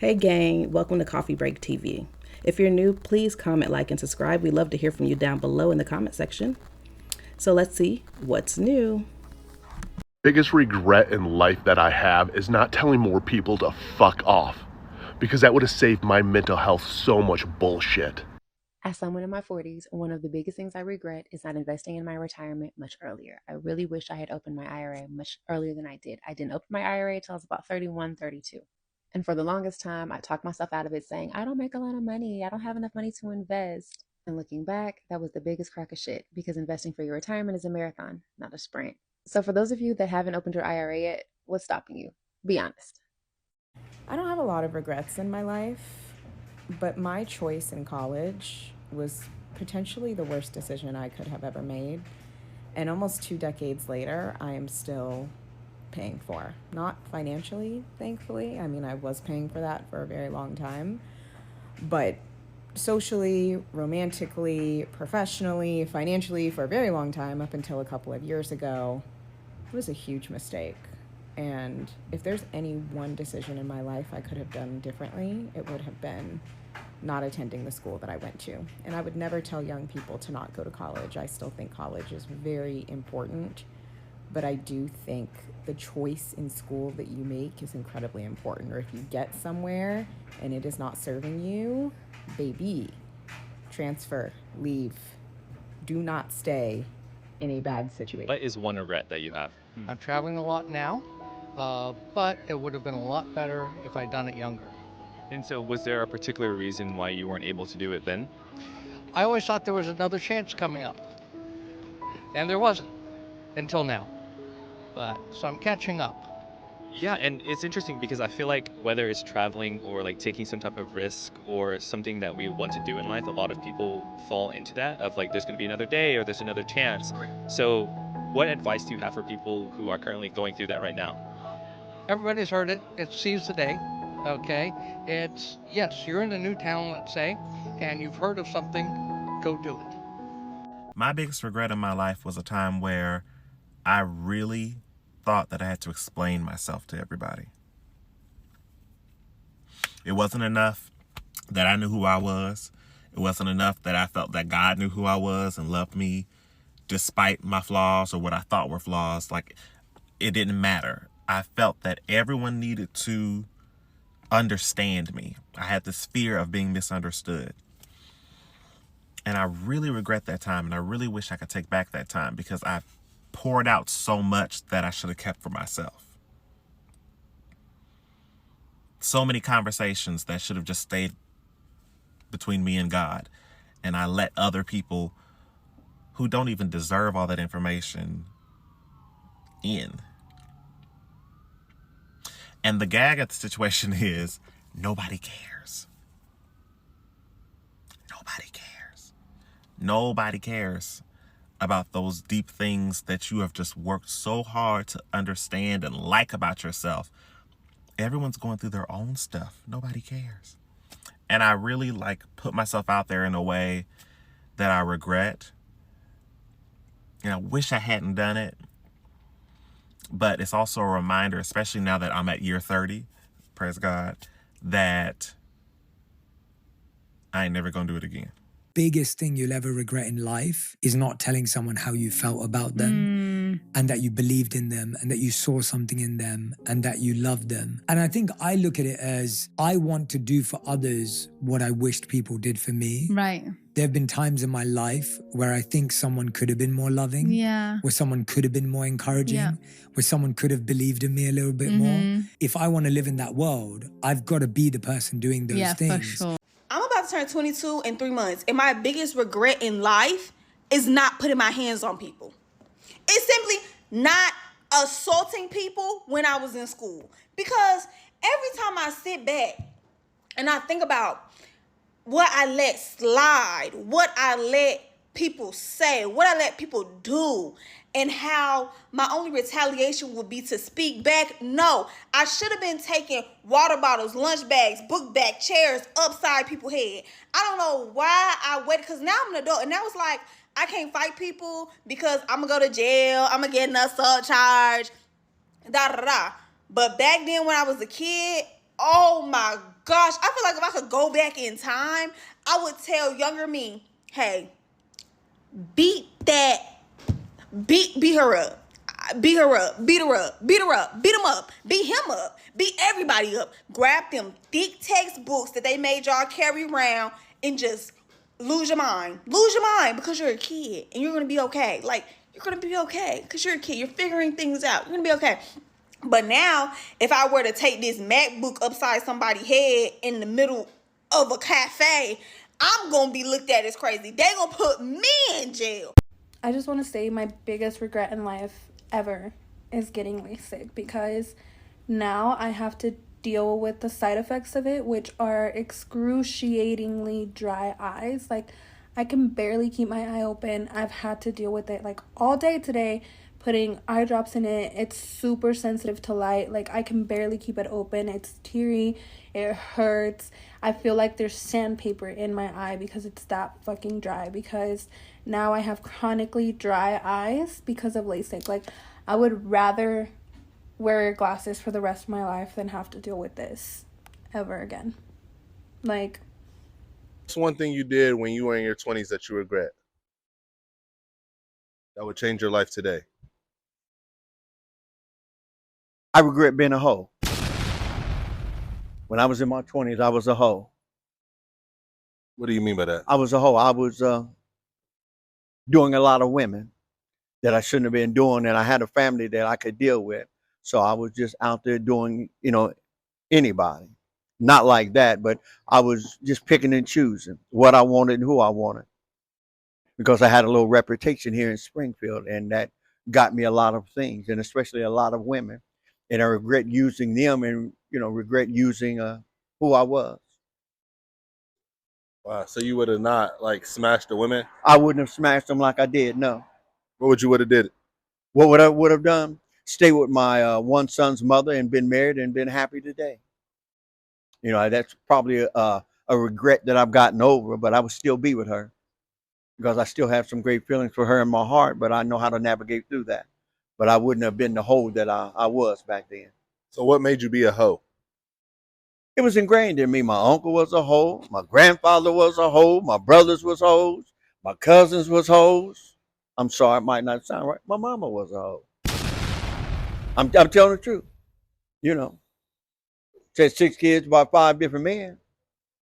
Hey gang, welcome to Coffee Break TV. If you're new, please comment, like, and subscribe. We'd love to hear from you down below in the comment section. So let's see what's new. Biggest regret in life that I have is not telling more people to fuck off, because that would have saved my mental health so much bullshit. As someone in my 40s, one of the biggest things I regret is not investing in my retirement much earlier. I really wish I had opened my IRA much earlier than I did. I didn't open my IRA until I was about 31, 32. And for the longest time, I talked myself out of it saying, I don't make a lot of money. I don't have enough money to invest. And looking back, that was the biggest crock of shit because investing for your retirement is a marathon, not a sprint. So for those of you that haven't opened your IRA yet, what's stopping you? Be honest. I don't have a lot of regrets in my life, but my choice in college was potentially the worst decision I could have ever made. And almost 2 decades later, I am still paying for. Not financially, thankfully. I mean, I was paying for that for a very long time. But socially, romantically, professionally, financially, for a very long time, up until a couple of years ago, it was a huge mistake. And if there's any one decision in my life I could have done differently, it would have been not attending the school that I went to. And I would never tell young people to not go to college. I still think college is very important, but I do think the choice in school that you make is incredibly important. Or if you get somewhere and it is not serving you, baby, transfer, leave. Do not stay in a bad situation. What is one regret that you have? I'm traveling a lot now, but it would have been a lot better if I'd done it younger. And so was there a particular reason why you weren't able to do it then? I always thought there was another chance coming up, and there wasn't until now. So I'm catching up. Yeah, and it's interesting because I feel like whether it's traveling or like taking some type of risk or something that we want to do in life, a lot of people fall into that of like there's going to be another day or there's another chance. So what advice do you have for people who are currently going through that right now? Everybody's heard it. It's seize the day, okay? It's, yes, you're in a new town, let's say, and you've heard of something, go do it. My biggest regret in my life was a time where I really thought that I had to explain myself to everybody. It wasn't enough that I knew who I was. It wasn't enough that I felt that God knew who I was and loved me despite my flaws or what I thought were flaws. Like, it didn't matter. I felt that everyone needed to understand me. I had this fear of being misunderstood. And I really regret that time, and I really wish I could take back that time because I poured out so much that I should have kept for myself. So many conversations that should have just stayed between me and God, and I let other people who don't even deserve all that information in. And the gag at the situation is nobody cares. Nobody cares. Nobody cares about those deep things that you have just worked so hard to understand and like about yourself. Everyone's going through their own stuff. Nobody cares. And I really put myself out there in a way that I regret. And I wish I hadn't done it. But it's also a reminder, especially now that I'm at year 30, praise God, that I ain't never gonna do it again. Biggest thing you'll ever regret in life is not telling someone how you felt about them and that you believed in them and that you saw something in them and that you loved them. And I think I look at it as I want to do for others what I wished people did for me. Right. There have been times in my life where I think someone could have been more loving, where someone could have been more encouraging, where someone could have believed in me a little bit more. If I want to live in that world, I've got to be the person doing those things. For sure. I'm about to turn 22 in 3 months, and my biggest regret in life is not putting my hands on people. It's simply not assaulting people when I was in school. Because every time I sit back and I think about what I let slide, what I let people say, what I let people do, and how my only retaliation would be to speak back. No, I should have been taking water bottles, lunch bags, book bag, chairs upside people's head. I don't know why I waited, because now I'm an adult, and now it's like I can't fight people because I'm going to go to jail, I'm going to get an assault charge, da da da. But back then when I was a kid, oh my gosh, I feel like if I could go back in time, I would tell younger me, hey, beat her up. Beat her up, beat her up, beat her up, beat him up, beat him up, beat everybody up. Grab them thick textbooks that they made y'all carry around and just lose your mind. Lose your mind because you're a kid and you're going to be okay. Like, you're going to be okay because you're a kid. You're figuring things out. You're going to be okay. But now, if I were to take this MacBook upside somebody's head in the middle of a cafe, I'm going to be looked at as crazy. They going to put me in jail. I just want to say my biggest regret in life ever is getting LASIK, because now I have to deal with the side effects of it, which are excruciatingly dry eyes. Like, I can barely keep my eye open. I've had to deal with it like all day today, putting eye drops in it. It's super sensitive to light. Like, I can barely keep it open. It's teary. It hurts. I feel like there's sandpaper in my eye because it's that fucking dry, because now I have chronically dry eyes because of LASIK. Like, I would rather wear glasses for the rest of my life than have to deal with this ever again. Like, what's one thing you did when you were in your 20s that you regret? That would change your life today. I regret being a hoe. When I was in my 20s, I was a hoe. What do you mean by that? I was a hoe. I was doing a lot of women that I shouldn't have been doing, and I had a family that I could deal with. So I was just out there doing, anybody. Not like that, but I was just picking and choosing what I wanted and who I wanted. Because I had a little reputation here in Springfield, and that got me a lot of things, and especially a lot of women. And I regret using them and, regret using who I was. Wow, so you would have not, smashed the women? I wouldn't have smashed them like I did, no. What would you have did? What would I would have done? Stay with my one son's mother and been married and been happy today. That's probably a regret that I've gotten over, but I would still be with her because I still have some great feelings for her in my heart, but I know how to navigate through that. But I wouldn't have been the hoe that I was back then. So what made you be a hoe? It was ingrained in me. My uncle was a hoe. My grandfather was a hoe. My brothers was hoes. My cousins was hoes. I'm sorry, it might not sound right. My mama was a hoe. I'm telling the truth. Said 6 kids by 5 different men.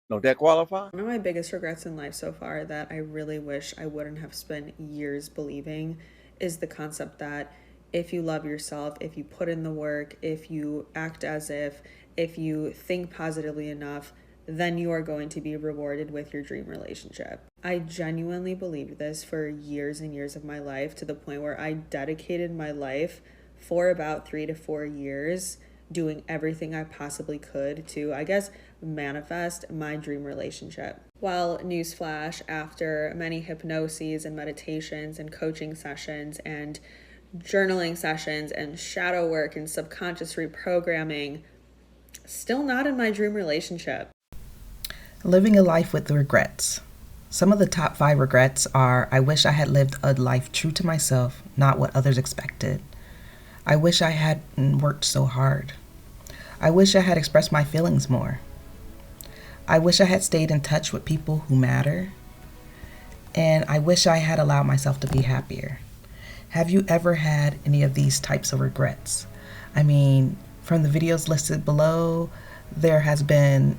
Don't that qualify? One of my biggest regrets in life so far that I really wish I wouldn't have spent years believing is the concept that if you love yourself, if you put in the work, if you act as if you think positively enough, then you are going to be rewarded with your dream relationship. I genuinely believed this for years and years of my life, to the point where I dedicated my life for about 3 to 4 years doing everything I possibly could to, manifest my dream relationship. Well, newsflash, after many hypnoses and meditations and coaching sessions and journaling sessions and shadow work and subconscious reprogramming, still not in my dream relationship. Living a life with regrets. Some of the top 5 regrets are: I wish I had lived a life true to myself, not what others expected. I wish I hadn't worked so hard. I wish I had expressed my feelings more. I wish I had stayed in touch with people who matter. And I wish I had allowed myself to be happier. Have you ever had any of these types of regrets? I mean, from the videos listed below, there has been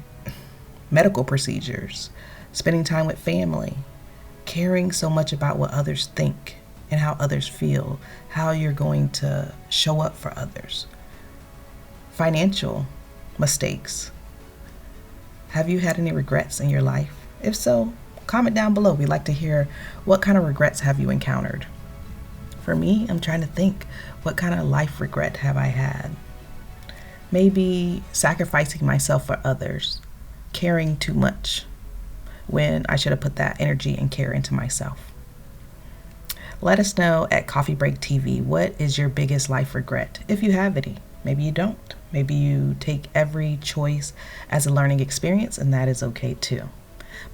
medical procedures, spending time with family, caring so much about what others think and how others feel, how you're going to show up for others. Financial mistakes. Have you had any regrets in your life? If so, comment down below. We'd like to hear, what kind of regrets have you encountered? For me, I'm trying to think, what kind of life regret have I had? Maybe sacrificing myself for others, caring too much when I should have put that energy and care into myself. Let us know at Coffee Break TV, what is your biggest life regret, if you have any. Maybe you don't. Maybe you take every choice as a learning experience, and that is okay too.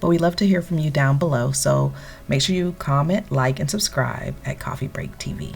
But we love to hear from you down below, so make sure you comment, like, and subscribe at Coffee Break TV.